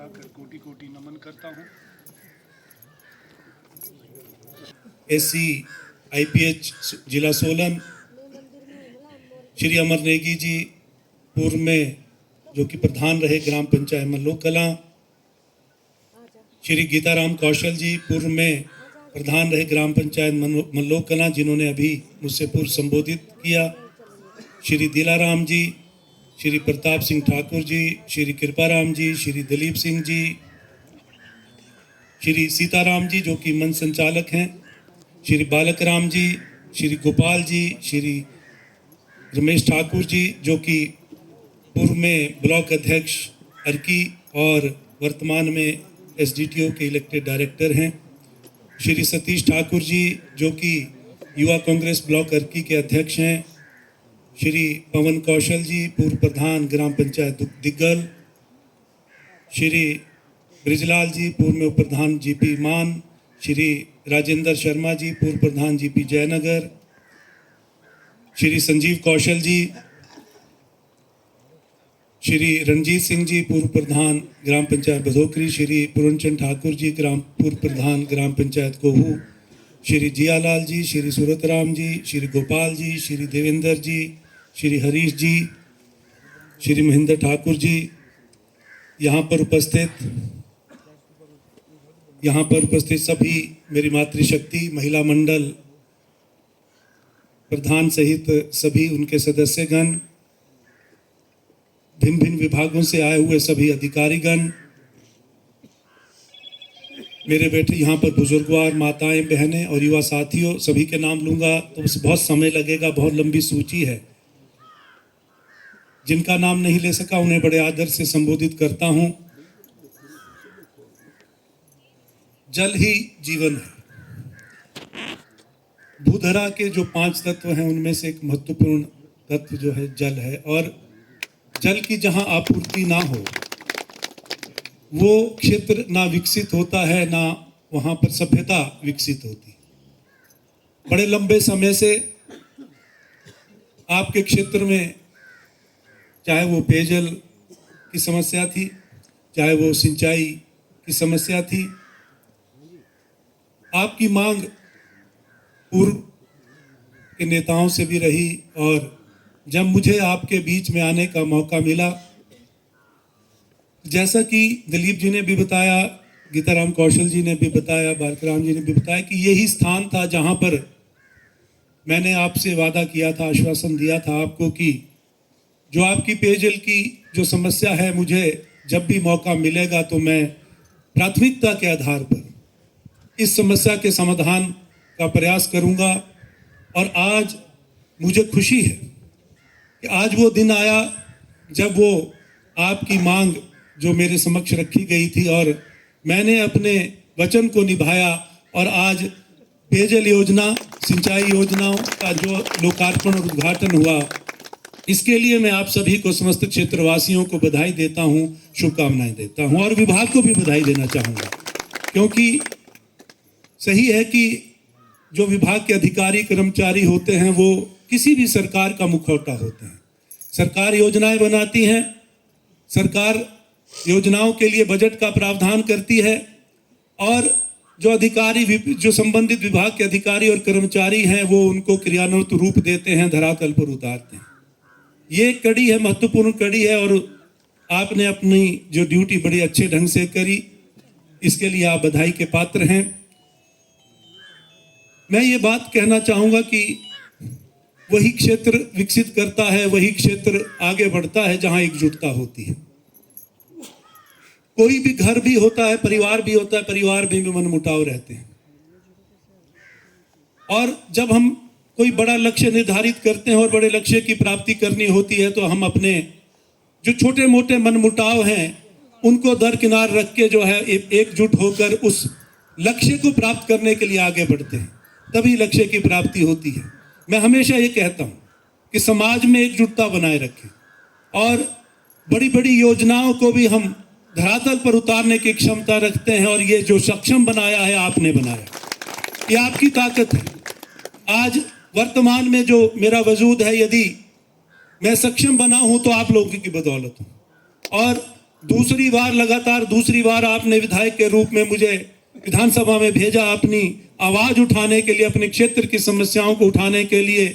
झुकाकर कोटि कोटि नमन करता हूँ। एससी आईपीएच जिला सोलन श्री अमर नेगी जी पूर्व में जो कि प्रधान रहे ग्राम पंचायत मल्लोक कलां, श्री गीताराम कौशल जी पूर्व में प्रधान रहे ग्राम पंचायत मल्लोक कलां, जिन्होंने अभी मुझसे पूर्व संबोधित किया, श्री दिलाराम जी, श्री प्रताप सिंह ठाकुर जी, श्री कृपाराम जी, श्री दिलीप सिंह जी, श्री सीताराम जी जो कि मंच संचालक हैं, श्री बालक राम जी, श्री गोपाल जी, श्री रमेश ठाकुर जी जो कि पूर्व में ब्लॉक अध्यक्ष अर्की और वर्तमान में एसडीटीओ के इलेक्टेड डायरेक्टर हैं, श्री सतीश ठाकुर जी जो कि युवा कांग्रेस ब्लॉक अर्की के अध्यक्ष हैं, श्री पवन कौशल जी पूर्व प्रधान ग्राम पंचायत दिग्गल, श्री ब्रिजलाल जी पूर्व में उप प्रधान जीपी मान, श्री राजेंद्र शर्मा जी पूर्व प्रधान जीपी जयनगर, श्री संजीव कौशल जी, श्री रणजीत सिंह जी पूर्व प्रधान ग्राम पंचायत बधोकरी, श्री पूर्णचंद ठाकुर जी पूर्व प्रधान ग्राम पंचायत कोहू, श्री जियालाल जी, श्री सूरतराम जी, श्री गोपाल जी, श्री देवेंद्र जी, श्री हरीश जी, श्री महेंद्र ठाकुर जी, यहाँ पर उपस्थित सभी मेरी मातृशक्ति महिला मंडल प्रधान सहित सभी उनके सदस्यगण, भिन्न भिन्न विभागों से आए हुए सभी अधिकारीगण, मेरे बेटे यहाँ पर बुजुर्गवार माताएं बहनें और युवा साथियों, सभी के नाम लूंगा तो बहुत समय लगेगा, बहुत लंबी सूची है। जिनका नाम नहीं ले सका उन्हें बड़े आदर से संबोधित करता हूं। जल ही जीवन है। भूधरा के जो 5 तत्व हैं उनमें से एक महत्वपूर्ण तत्व जो है जल है, और जल की जहां आपूर्ति ना हो वो क्षेत्र ना विकसित होता है, ना वहां पर सभ्यता विकसित होती। बड़े लंबे समय से आपके क्षेत्र में चाहे वो पेयजल की समस्या थी, चाहे वो सिंचाई की समस्या थी, आपकी मांग पूर्व के नेताओं से भी रही, और जब मुझे आपके बीच में आने का मौका मिला, जैसा कि दिलीप जी ने भी बताया, गीताराम कौशल जी ने भी बताया, बालकराम जी ने भी बताया कि यही स्थान था जहां पर मैंने आपसे वादा किया था, आश्वासन दिया था आपको कि जो आपकी पेयजल की जो समस्या है, मुझे जब भी मौका मिलेगा तो मैं प्राथमिकता के आधार पर इस समस्या के समाधान का प्रयास करूंगा। और आज मुझे खुशी है कि आज वो दिन आया जब वो आपकी मांग जो मेरे समक्ष रखी गई थी और मैंने अपने वचन को निभाया, और आज पेयजल योजना, सिंचाई योजनाओं का जो लोकार्पण और उद्घाटन हुआ, इसके लिए मैं आप सभी को, समस्त क्षेत्रवासियों को बधाई देता हूं, शुभकामनाएं देता हूं, और विभाग को भी बधाई देना चाहूंगा। क्योंकि सही है कि जो विभाग के अधिकारी कर्मचारी होते हैं वो किसी भी सरकार का मुखौटा होते हैं। सरकार योजनाएं बनाती है, सरकार योजनाओं के लिए बजट का प्रावधान करती है, और जो अधिकारी, जो संबंधित विभाग के अधिकारी और कर्मचारी हैं वो उनको क्रियान्वित रूप देते हैं, धरातल पर उतारते हैं। ये कड़ी है, महत्वपूर्ण कड़ी है, और आपने अपनी जो ड्यूटी बड़ी अच्छे ढंग से करी, इसके लिए आप बधाई के पात्र हैं। मैं ये बात कहना चाहूंगा कि वही क्षेत्र विकसित करता है, वही क्षेत्र आगे बढ़ता है जहां एकजुटता होती है। कोई भी घर भी होता है, परिवार भी होता है, परिवार में भी मनमुटाव रहते हैं, और जब हम कोई बड़ा लक्ष्य निर्धारित करते हैं और बड़े लक्ष्य की प्राप्ति करनी होती है तो हम अपने जो छोटे मोटे मनमुटाव हैं उनको दरकिनार रख के जो है एकजुट होकर उस लक्ष्य को प्राप्त करने के लिए आगे बढ़ते हैं, तभी लक्ष्य की प्राप्ति होती है। मैं हमेशा ये कहता हूं कि समाज में एकजुटता बनाए रखें, और बड़ी बड़ी योजनाओं को भी हम धरातल पर उतारने की क्षमता रखते हैं, और ये जो सक्षम बनाया है आपने बनाया, ये आपकी ताकत है। आज वर्तमान में जो मेरा वजूद है, यदि मैं सक्षम बना हूं तो आप लोगों की बदौलत हूं, और दूसरी बार लगातार दूसरी बार आपने विधायक के रूप में मुझे विधानसभा में भेजा, अपनी आवाज उठाने के लिए, अपने क्षेत्र की समस्याओं को उठाने के लिए,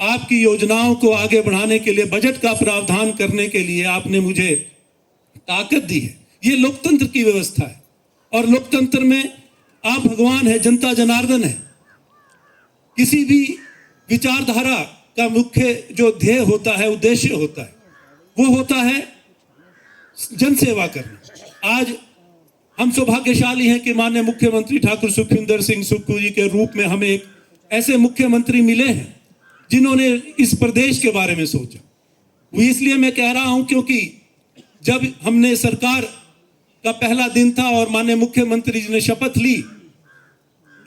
आपकी योजनाओं को आगे बढ़ाने के लिए, बजट का प्रावधान करने के लिए आपने मुझे ताकत दी है। ये लोकतंत्र की व्यवस्था है और लोकतंत्र में आप भगवान है, जनता जनार्दन है। किसी भी विचारधारा का मुख्य जो ध्येय होता है, उद्देश्य होता है, वो होता है जनसेवा करना। आज हम सौभाग्यशाली हैं कि माननीय मुख्यमंत्री ठाकुर सुखविंदर सिंह सुक्खू जी के रूप में हमें एक ऐसे मुख्यमंत्री मिले हैं जिन्होंने इस प्रदेश के बारे में सोचा। वो इसलिए मैं कह रहा हूं क्योंकि जब हमने सरकार का पहला दिन था और माननीय मुख्यमंत्री जी ने शपथ ली,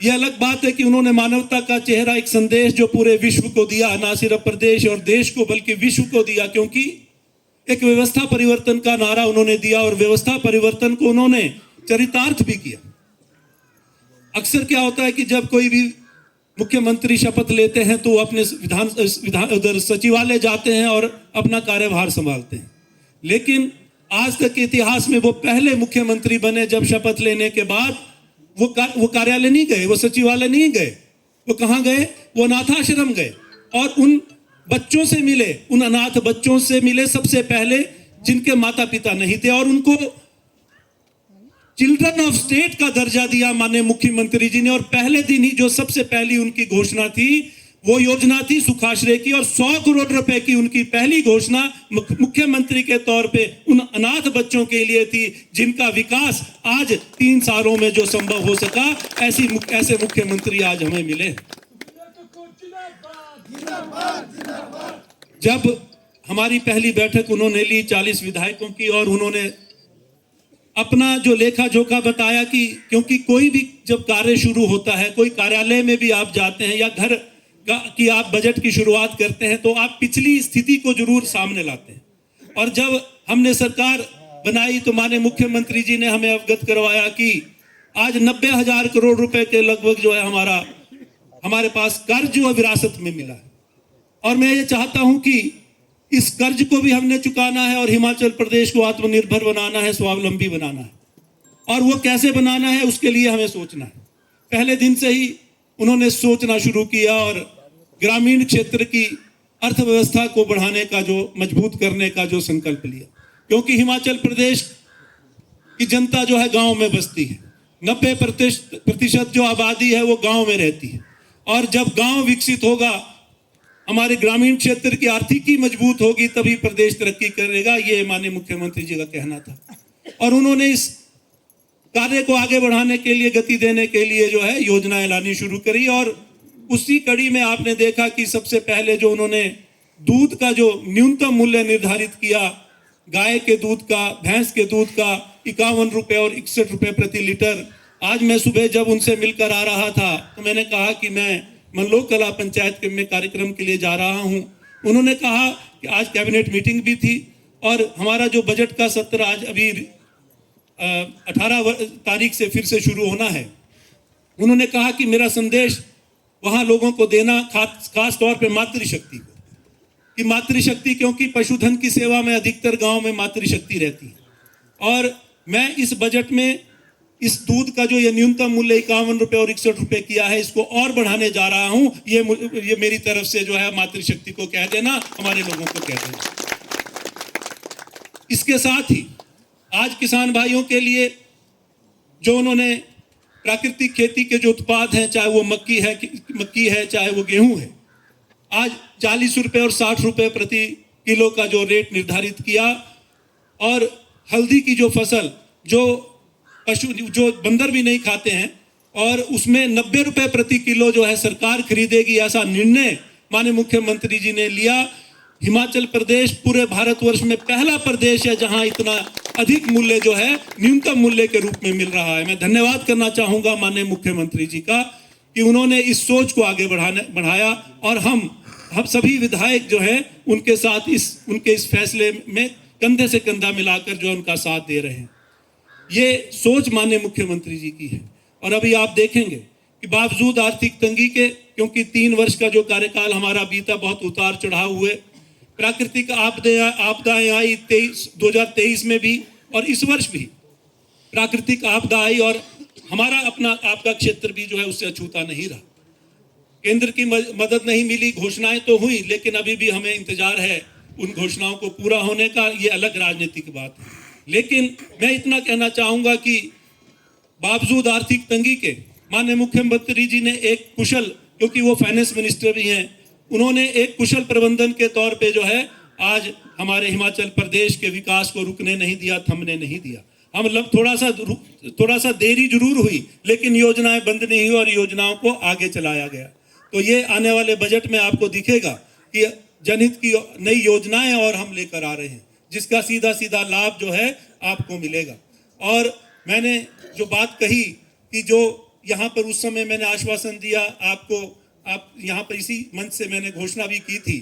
यह अलग बात है कि उन्होंने मानवता का चेहरा, एक संदेश जो पूरे विश्व को दिया, ना सिर्फ प्रदेश और देश को बल्कि विश्व को दिया, क्योंकि एक व्यवस्था परिवर्तन का नारा उन्होंने दिया और व्यवस्था परिवर्तन को उन्होंने चरितार्थ भी किया। अक्सर क्या होता है कि जब कोई भी मुख्यमंत्री शपथ लेते हैं तो अपने उधर सचिवालय जाते हैं और अपना कार्यभार संभालते हैं, लेकिन आज तक के इतिहास में वो पहले मुख्यमंत्री बने जब शपथ लेने के बाद वो कार्यालय नहीं गए, वो सचिवालय नहीं गए, वो कहाँ गए? वो अनाथाश्रम गए और उन बच्चों से मिले, उन अनाथ बच्चों से मिले सबसे पहले जिनके माता पिता नहीं थे, और उनको चिल्ड्रन ऑफ स्टेट का दर्जा दिया माननीय मुख्यमंत्री जी ने। और पहले दिन ही जो सबसे पहली उनकी घोषणा थी वो योजना थी सुखाश्रय की, और 100 करोड़ रुपए की उनकी पहली घोषणा मुख्यमंत्री के तौर पे उन अनाथ बच्चों के लिए थी जिनका विकास आज 3 सालों में जो संभव हो सका। ऐसे मुख्यमंत्री आज हमें मिले। जब हमारी पहली बैठक उन्होंने ली 40 विधायकों की, और उन्होंने अपना जो लेखा जोखा बताया कि क्योंकि कोई भी जब कार्य शुरू होता है, कोई कार्यालय में भी आप जाते हैं या घर की आप बजट की शुरुआत करते हैं, तो आप पिछली स्थिति को जरूर सामने लाते हैं। और जब हमने सरकार बनाई तो माननीय मुख्यमंत्री जी ने हमें अवगत करवाया कि आज 90,000 करोड़ रुपए के लगभग जो है हमारे पास कर्ज जो विरासत में मिला है, और मैं ये चाहता हूं कि इस कर्ज को भी हमने चुकाना है और हिमाचल प्रदेश को आत्मनिर्भर बनाना है, स्वावलंबी बनाना है। और वो कैसे बनाना है उसके लिए हमें सोचना है। पहले दिन से ही उन्होंने सोचना शुरू किया और ग्रामीण क्षेत्र की अर्थव्यवस्था को बढ़ाने का, जो मजबूत करने का जो संकल्प लिया, क्योंकि हिमाचल प्रदेश की जनता जो है गांव में बसती है। 90% जो आबादी है वो गांव में रहती है, और जब गांव विकसित होगा, हमारे ग्रामीण क्षेत्र की आर्थिकी मजबूत होगी, तभी प्रदेश तरक्की करेगा। ये माननीय मुख्यमंत्री जी का कहना था, और उन्होंने इस कार्य को आगे बढ़ाने के लिए, गति देने के लिए जो है योजनाएं लानी शुरू करी। और उसी कड़ी में आपने देखा कि सबसे पहले जो उन्होंने दूध का जो न्यूनतम मूल्य निर्धारित किया, गाय के दूध का, भैंस के दूध का 51 रुपए और 61 रुपए प्रति लीटर। आज मैं सुबह जब उनसे मिलकर आ रहा था तो मैंने कहा कि मैं मनलोक कला पंचायत में कार्यक्रम के लिए जा रहा हूं। उन्होंने कहा कि आज कैबिनेट मीटिंग भी थी और हमारा जो बजट का सत्र आज अभी 18 तारीख से फिर से शुरू होना है। उन्होंने कहा कि मेरा संदेश वहां लोगों को देना, खास तौर पे मातृशक्ति को, कि मातृशक्ति, क्योंकि पशुधन की सेवा में अधिकतर गांव में मातृशक्ति रहती है। और मैं इस बजट में इस दूध का जो ये न्यूनतम मूल्य 51 रुपए और 61 रुपए किया है, इसको और बढ़ाने जा रहा हूं। ये मेरी तरफ से जो है मातृशक्ति को कह देना, हमारे लोगों को कह देना। इसके साथ ही आज किसान भाइयों के लिए जो उन्होंने प्राकृतिक खेती के जो उत्पाद हैं, चाहे वो मक्की है चाहे वो गेहूं है, आज 40 रुपए और 60 रुपए प्रति किलो का जो रेट निर्धारित किया। और हल्दी की जो फसल, जो पशु जो बंदर भी नहीं खाते हैं, और उसमें 90 रुपए प्रति किलो जो है सरकार खरीदेगी, ऐसा निर्णय माननीय मुख्यमंत्री जी ने लिया। हिमाचल प्रदेश पूरे भारतवर्ष में पहला प्रदेश है जहां इतना अधिक मूल्य जो है न्यूनतम मूल्य के रूप में मिल रहा है। मैं धन्यवाद करना चाहूंगा माननीय मुख्यमंत्री जी का कि उन्होंने इस सोच को आगे बढ़ाया, और हम सभी विधायक जो है उनके साथ उनके इस फैसले में कंधे से कंधा मिलाकर जो उनका साथ दे रहे हैं। ये सोच माननीय मुख्यमंत्री जी की है। और अभी आप देखेंगे कि बावजूद आर्थिक तंगी के, क्योंकि 3 वर्ष का जो कार्यकाल हमारा बीता, बहुत उतार चढ़ाव हुए, प्राकृतिक आपदाएं आई 2023 में भी, और इस वर्ष भी प्राकृतिक आपदा आई और हमारा अपना आपका क्षेत्र भी जो है उससे अछूता नहीं रहा। केंद्र की मदद नहीं मिली, घोषणाएं तो हुई, लेकिन अभी भी हमें इंतजार है उन घोषणाओं को पूरा होने का। ये अलग राजनीतिक बात है, लेकिन मैं इतना कहना चाहूंगा कि बावजूद आर्थिक तंगी के माननीय मुख्यमंत्री जी ने एक कुशल, क्योंकि वो फाइनेंस मिनिस्टर भी हैं, उन्होंने एक कुशल प्रबंधन के तौर पे जो है आज हमारे हिमाचल प्रदेश के विकास को रुकने नहीं दिया, थमने नहीं दिया। हम थोड़ा सा देरी जरूर हुई, लेकिन योजनाएं बंद नहीं हुई और योजनाओं को आगे चलाया गया। तो ये आने वाले बजट में आपको दिखेगा कि जनहित की नई योजनाएं और हम लेकर आ रहे हैं, जिसका सीधा सीधा लाभ जो है आपको मिलेगा। और मैंने जो बात कही कि जो यहाँ पर उस समय मैंने आश्वासन दिया आपको, आप यहाँ पर इसी मंच से मैंने घोषणा भी की थी,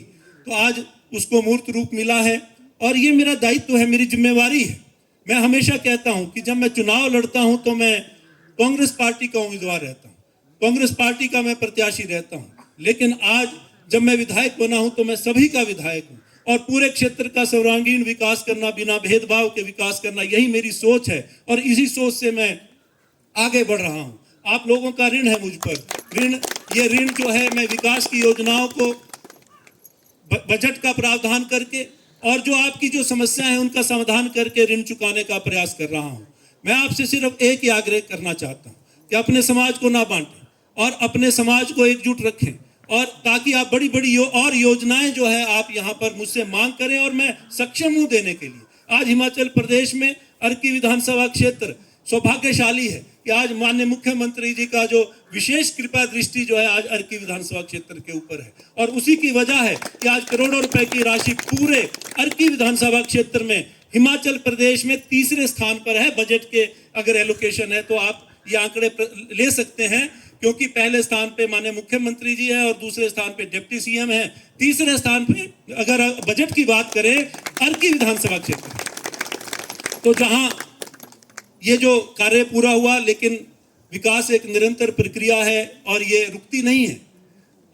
तो आज उसको मूर्त रूप मिला है और ये मेरा दायित्व है, मेरी जिम्मेवारी है। मैं हमेशा कहता हूं कि जब मैं चुनाव लड़ता हूं तो मैं कांग्रेस पार्टी का उम्मीदवार रहता हूं, कांग्रेस पार्टी का मैं प्रत्याशी रहता हूं, लेकिन आज जब मैं विधायक बना हूं तो मैं सभी का विधायक हूं और पूरे क्षेत्र का सर्वांगीण विकास करना, बिना भेदभाव के विकास करना, यही मेरी सोच है और इसी सोच से मैं आगे बढ़ रहा हूं। आप लोगों का ऋण है मुझ पर, ये ऋण जो है मैं विकास की योजनाओं को बजट का प्रावधान करके और जो आपकी जो समस्याएं हैं उनका समाधान करके ऋण चुकाने का प्रयास कर रहा हूं। मैं आपसे सिर्फ एक ही आग्रह करना चाहता हूं कि अपने समाज को ना बांटें और अपने समाज को एकजुट रखें, और ताकि आप बड़ी बड़ी और योजनाएं जो है आप यहाँ पर मुझसे मांग करें और मैं सक्षम हूं देने के लिए। आज हिमाचल प्रदेश में अर्की विधानसभा क्षेत्र सौभाग्यशाली है कि आज माननीय मुख्यमंत्री जी का जो विशेष कृपा दृष्टि जो है आज अर्की विधानसभा क्षेत्र के ऊपर है, और उसी की वजह है कि आज करोड़ों रुपए की राशि पूरे अर्की विधानसभा क्षेत्र में हिमाचल प्रदेश में तीसरे स्थान पर है। बजट के अगर एलोकेशन है तो आप ये आंकड़े ले सकते हैं, क्योंकि पहले स्थान पे माननीय मुख्यमंत्री जी है और दूसरे स्थान पे डिप्टी सीएम है, तीसरे स्थान पे अगर बजट की बात करें अर्की विधानसभा क्षेत्र। तो जहां ये जो कार्य पूरा हुआ, लेकिन विकास एक निरंतर प्रक्रिया है और ये रुकती नहीं है,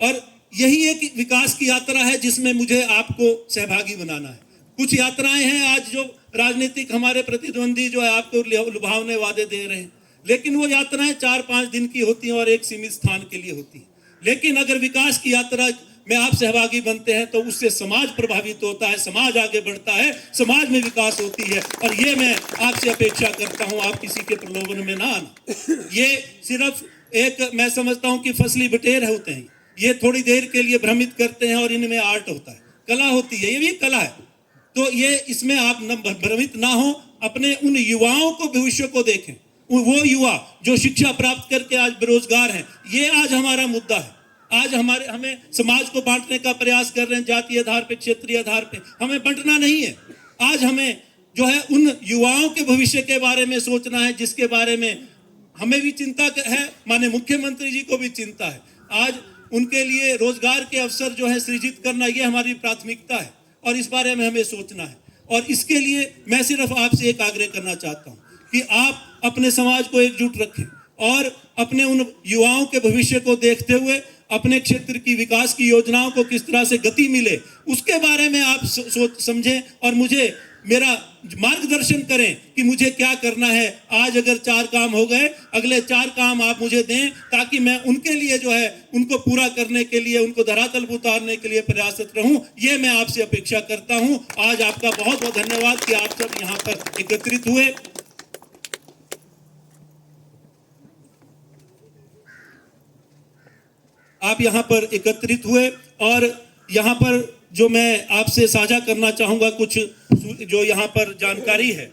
और यही एक विकास की यात्रा है जिसमें मुझे आपको सहभागी बनाना है। कुछ यात्राएं हैं आज जो राजनीतिक हमारे प्रतिद्वंदी जो है आपको लुभावने वादे दे रहे हैं, लेकिन वो यात्राएं 4-5 दिन की होती हैं और एक सीमित स्थान के लिए होती है। लेकिन अगर विकास की यात्रा में आप सहभागी बनते हैं तो उससे समाज प्रभावित होता है, समाज आगे बढ़ता है, समाज में विकास होती है, और ये मैं आपसे अपेक्षा करता हूं, आप किसी के प्रलोभन में ना आना। ये सिर्फ एक मैं समझता हूं कि फसली बटेर होते हैं, ये थोड़ी देर के लिए भ्रमित करते हैं और इनमें आर्ट होता है, कला होती है, ये भी कला है। तो ये इसमें आप भ्रमित ना हो, अपने उन युवाओं को, भविष्य को देखें। वो युवा जो शिक्षा प्राप्त करके आज बेरोजगार हैं, ये आज हमारा मुद्दा है। आज हमें समाज को बांटने का प्रयास कर रहे हैं, जातीय आधार पे, क्षेत्रीय आधार पे, हमें बांटना नहीं है। आज हमें जो है उन युवाओं के भविष्य के बारे में सोचना है, जिसके बारे में हमें भी चिंता है, माननीय मुख्यमंत्री जी को भी चिंता है। आज उनके लिए रोजगार के अवसर जो है सृजित करना, ये हमारी प्राथमिकता है और इस बारे में हमें सोचना है। और इसके लिए मैं सिर्फ आपसे एक आग्रह करना चाहता हूँ कि आप अपने समाज को एकजुट रखें और अपने उन युवाओं के भविष्य को देखते हुए अपने क्षेत्र की विकास की योजनाओं को किस तरह से गति मिले, उसके बारे में आप सोच समझें और मुझे मेरा मार्गदर्शन करें कि मुझे क्या करना है। आज अगर 4 काम हो गए, अगले 4 काम आप मुझे दें, ताकि मैं उनके लिए जो है उनको पूरा करने के लिए, उनको धरातल पर उतारने के लिए प्रयासरत रहूं। ये मैं आपसे अपेक्षा करता हूं। आज आपका बहुत बहुत धन्यवाद कि आप सब यहाँ पर एकत्रित हुए। आप यहाँ पर एकत्रित हुए और यहाँ पर जो मैं आपसे साझा करना चाहूँगा, कुछ जो यहाँ पर जानकारी है